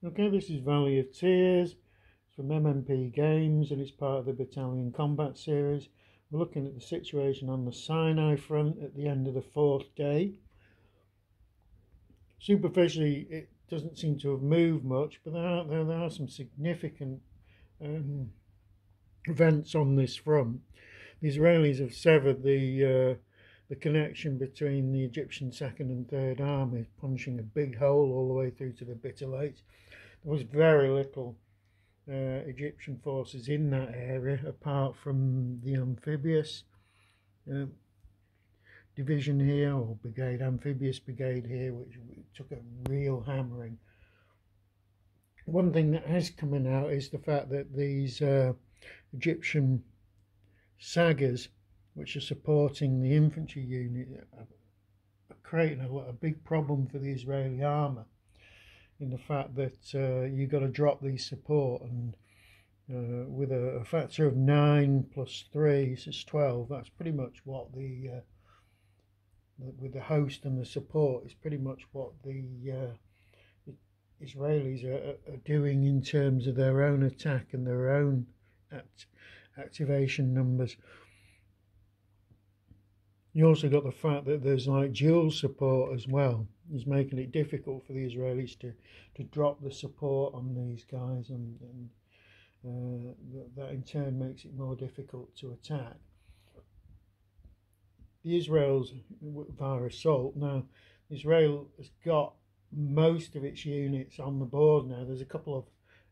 Okay, this is Valley of Tears. It's from MMP Games and it's part of the Battalion Combat Series. We're looking at the situation on the Sinai front at the end of the 4th day. Superficially, it doesn't seem to have moved much, but there are some significant events on this front. The Israelis have severed the connection between the Egyptian 2nd and 3rd Army, punching a big hole all the way through to the Bitter Lakes. There was very little Egyptian forces in that area apart from the amphibious division here, or brigade, amphibious brigade here, which took a real hammering. One thing that has coming out is the fact that these Egyptian saggers, which are supporting the infantry unit, are creating a big problem for the Israeli armour, in the fact that you've got to drop these support, and with a factor of 9 plus 3 is 12. That's pretty much what the with the host and the support is pretty much what the Israelis are doing in terms of their own attack and their own activation numbers. You also got the fact that there's like dual support as well. It's making it difficult for the Israelis to drop the support on these guys, and that in turn makes it more difficult to attack. The Israel's via assault. Now, Israel has got most of its units on the board now. There's a couple of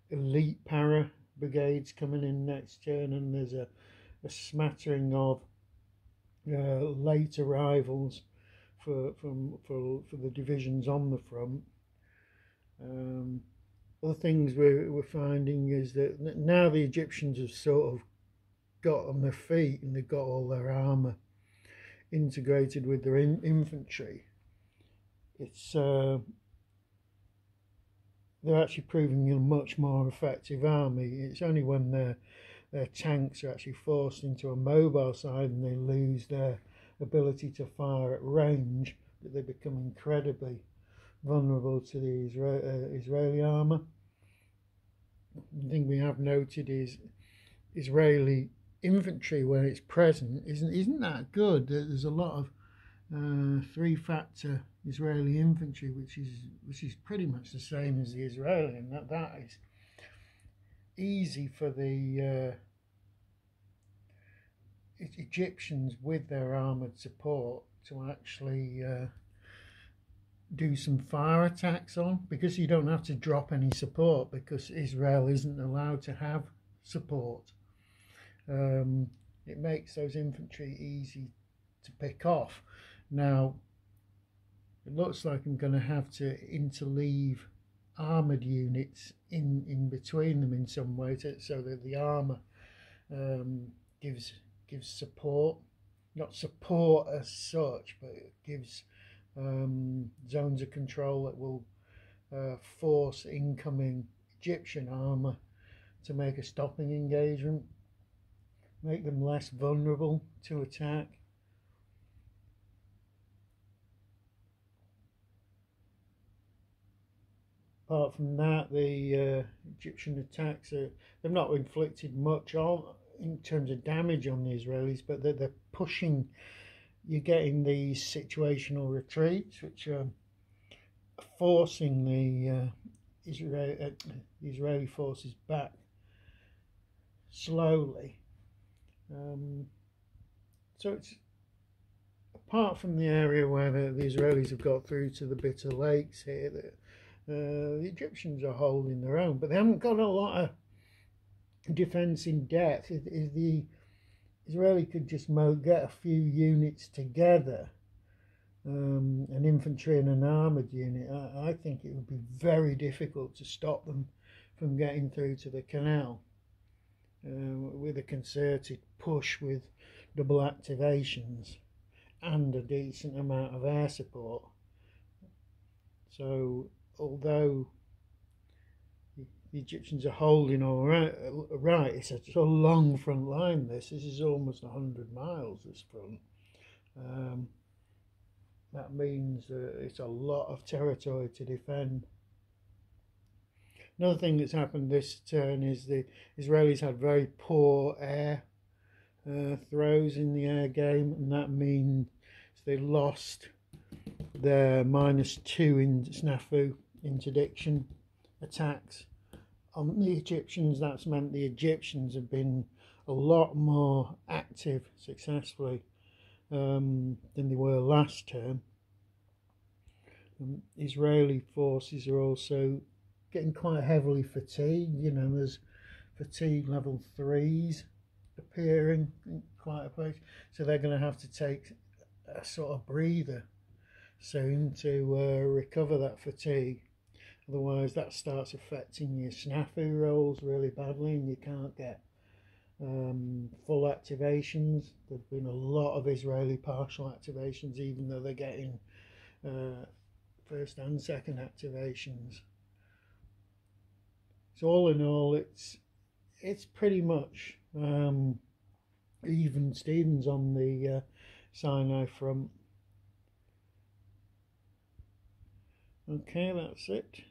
elite para brigades coming in next turn, and there's a smattering of late arrivals for the divisions on the front. Other things we're finding is that now the Egyptians have sort of got on their feet and they've got all their armour integrated with their infantry. It's they're actually proving a much more effective army. It's only when their tanks are actually forced into a mobile side and they lose their ability to fire at range that they become incredibly vulnerable to the Israeli armour. The thing we have noted is Israeli infantry, when it's present, isn't that good. There's a lot of 3-factor Israeli infantry, which is pretty much the same as the Israeli, and that is easy for the Egyptians with their armoured support to actually do some fire attacks on, because you don't have to drop any support, because Israel isn't allowed to have support. It makes those infantry easy to pick off. Now, it looks like I'm going to have to interleave armoured units in between them in some way, so that the armour gives support, not support as such, but it gives zones of control that will force incoming Egyptian armour to make a stopping engagement, make them less vulnerable to attack. Apart from that, the Egyptian attacks they've not inflicted much on in terms of damage on the Israelis, but they're pushing. You're getting these situational retreats, which are forcing the Israeli forces back slowly. So it's, apart from the area where the Israelis have got through to the Bitter Lakes here, the Egyptians are holding their own, but they haven't got a lot of defence in depth. If the Israeli could just get a few units together, an infantry and an armoured unit, I think it would be very difficult to stop them from getting through to the canal with a concerted push with double activations and a decent amount of air support. So although the Egyptians are holding all right, it's a long front line. This is almost 100 miles, this front. That means it's a lot of territory to defend. Another thing that's happened this turn is the Israelis had very poor air throws in the air game, and that means they lost their -2 in snafu interdiction attacks. On the Egyptians, that's meant the Egyptians have been a lot more active successfully than they were last term. Israeli forces are also getting quite heavily fatigued. You know, there's fatigue level 3s appearing in quite a place, so they're going to have to take a sort of breather soon to recover that fatigue. Otherwise, that starts affecting your snafu rolls really badly, and you can't get full activations. There's been a lot of Israeli partial activations, even though they're getting first and second activations. So all in all, it's pretty much even Stevens on the Sinai front. Okay, that's it.